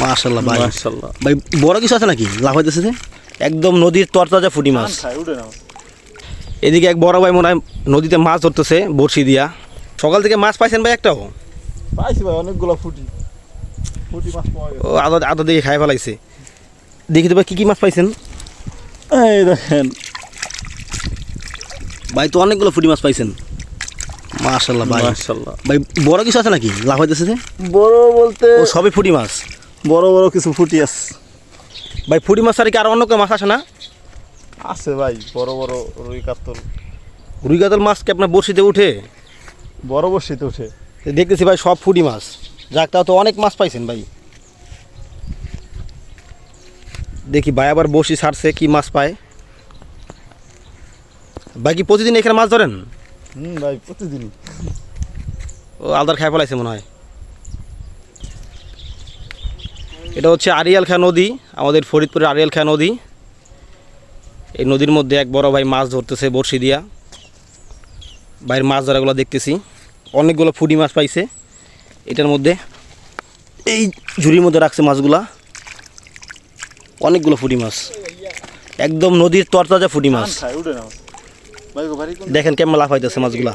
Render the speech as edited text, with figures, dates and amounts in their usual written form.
মাশাআল্লাহ ভাই, মাশাআল্লাহ ভাই বড় কিছু আছে নাকি লাভ হইতেছে যে? একদম নদীর তরতাজা ফুটি মাছ। এদিকে এক বড় ভাই মনে হয় নদীতে মাছ ধরতেছে বড়শি দিয়া। সকাল থেকে মাছ পাইছেন ভাই একটাও? পাইছি ভাই, অনেকগুলো ফুটি মাছ পাওয়া গেছে। ও আদা আদা দিকে খাই ফেলাইছে। দেখি তো ভাই কী কী মাছ পাইছেন? এই দেখেন ভাই তো অনেকগুলো ফুটি মাছ পাইছেন। মাশাআল্লাহ ভাই, মাশাআল্লাহ। ভাই বড় কিছু আছে নাকি লাভ হইতেছে যে? বড় বলতে ও সবই ফুটি মাছ। বড় বড় কিছু ফুটি আছে। ভাই ফুটি মাছ আর কি আর অন্য কোনো মাছ আসে না? আছে ভাই, বড় বড় রুই কাতল, রুই কাতল মাছ কি আপনার বড়শিতে উঠে? বড় বড়শিতে উঠে। দেখতেছি ভাই সব ফুটি মাছ। যাক, তাও তো অনেক মাছ পাইছেন ভাই। দেখি ভাই আবার বড়শি ছাড়ছে, কি মাছ পায়। ভাই কি প্রতিদিন এখানে মাছ ধরেন? ভাই প্রতিদিনই। ও আলদার খাই ফেলাইছে মনে হয়। এটা হচ্ছে আড়িয়াল খাঁ নদী, আমাদের ফরিদপুরের আড়িয়াল খাঁ নদী। এই নদীর মধ্যে এক বড় ভাই মাছ ধরতেছে বড়শি দিয়া। ভাইয়ের মাছ ধরাগুলো দেখতেছি, অনেকগুলো ফুটি মাছ পাইছে এটার মধ্যে। এই ঝুড়ির মধ্যে রাখছে মাছগুলা, অনেকগুলো ফুটি মাছ, একদম নদীর তরতাজা ফুটি মাছ। দেখেন কেমন লাফাইতেছে মাছগুলা।